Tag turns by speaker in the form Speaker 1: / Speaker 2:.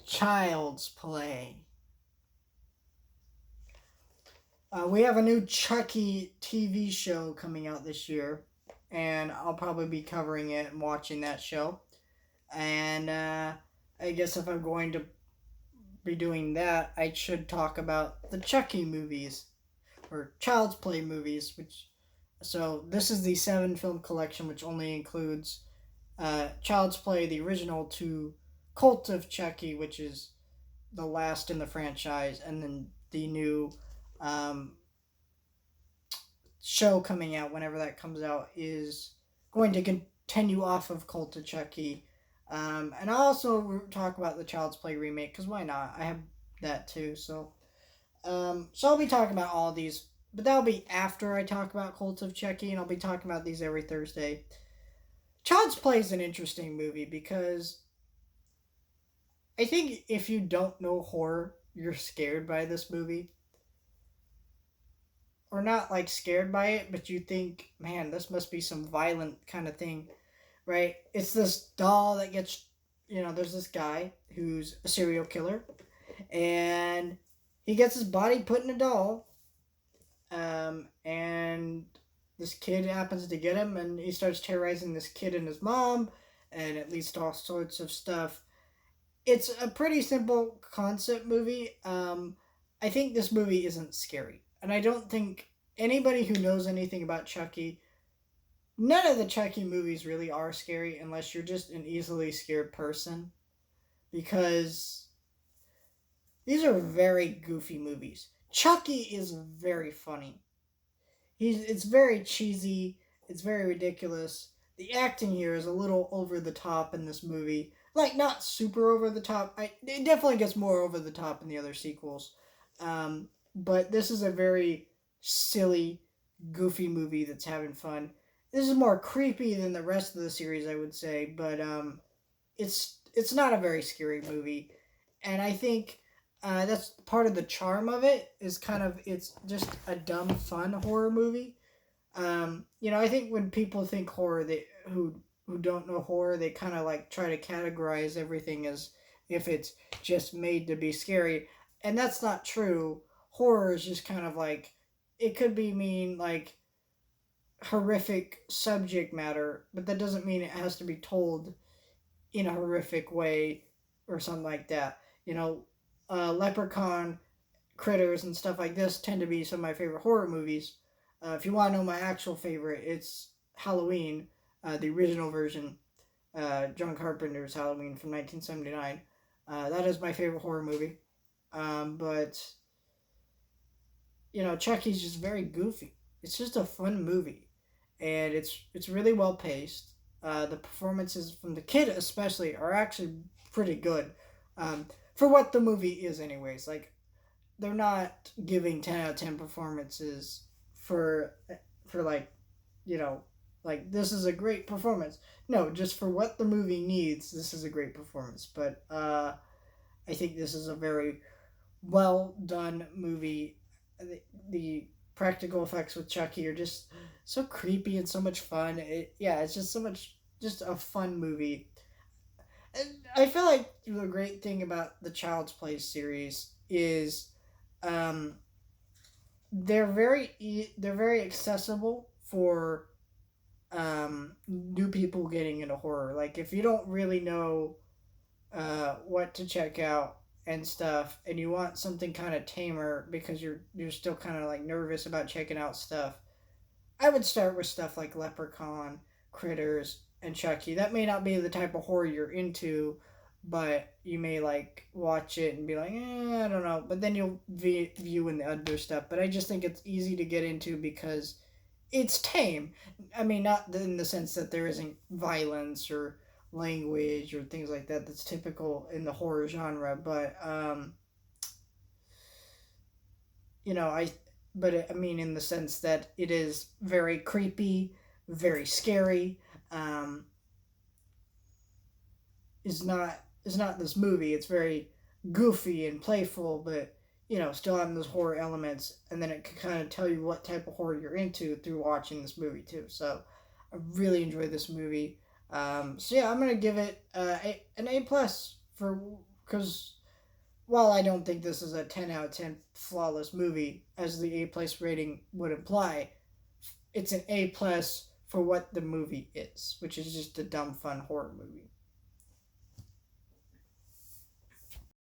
Speaker 1: Child's Play. We have a new Chucky TV show coming out this year, and I'll probably be covering it and watching that show. And I guess if I'm going to be doing that, I should talk about the Chucky movies or Child's Play movies. So this is the 7 film collection, which only includes Child's Play, the original, to Cult of Chucky, which is the last in the franchise, and then the new um, show coming out whenever that comes out is going to continue off of Cult of Chucky. And I'll also talk about the Child's Play remake because why not? I have that too. So I'll be talking about all of these, but that'll be after I talk about Cult of Chucky, and I'll be talking about these every Thursday. Child's Play is an interesting movie because I think if you don't know horror, you're scared by this movie. Or not like scared by it, but you think, man, this must be some violent kind of thing, right? It's this doll that gets, there's this guy who's a serial killer, and he gets his body put in a doll, and this kid happens to get him, and he starts terrorizing this kid and his mom, and it leads to all sorts of stuff. It's a pretty simple concept movie. I think this movie isn't scary. And I don't think anybody who knows anything about Chucky, none of the Chucky movies really are scary unless you're just an easily scared person. Because these are very goofy movies. Chucky is very funny. It's very cheesy. It's very ridiculous. The acting here is a little over the top in this movie. Like, not super over the top. It definitely gets more over the top in the other sequels. But this is a very silly, goofy movie that's having fun. This is more creepy than the rest of the series, I would say, but it's not a very scary movie, and I think that's part of the charm of it. Is kind of it's just a dumb, fun horror movie. I think when people think horror, they who don't know horror, they kind of like try to categorize everything as if it's just made to be scary, and that's not true. Horror is just kind of like it could be mean like horrific subject matter, but that doesn't mean it has to be told in a horrific way or something like that. Leprechaun, Critters, and stuff like this tend to be some of my favorite horror movies. If you want to know my actual favorite, it's Halloween, the original version, John Carpenter's Halloween from 1979. That is my favorite horror movie. But Chucky's just very goofy. It's just a fun movie, and it's really well paced. The performances from the kid, especially, are actually pretty good, for what the movie is, anyways. Like, they're not giving 10 out of 10 performances for like, like this is a great performance. No, just for what the movie needs, this is a great performance. But I think this is a very well done movie. The practical effects with Chucky are just so creepy and so much fun. It's just so much, just a fun movie. And I feel like the great thing about the Child's Play series is um, they're very accessible for new people getting into horror. Like if you don't really know what to check out and stuff, and you want something kind of tamer because you're still kind of like nervous about checking out stuff, I would start with stuff like Leprechaun, Critters, and Chucky. That may not be the type of horror you're into, but you may like watch it and be like, I don't know. But then you'll view in the other stuff. But I just think it's easy to get into because it's tame. I mean, not in the sense that there isn't violence or language or things like that that's typical in the horror genre, but I I mean in the sense that it is very creepy, very scary. Um, is not this movie. It's very goofy and playful, but still having those horror elements, and then it can kind of tell you what type of horror you're into through watching this movie too. So I really enjoyed this movie. So yeah, I'm gonna give it an A plus for because while I don't think this is a 10 out of 10 flawless movie, as the A plus rating would imply, it's an A plus for what the movie is, which is just a dumb, fun horror movie.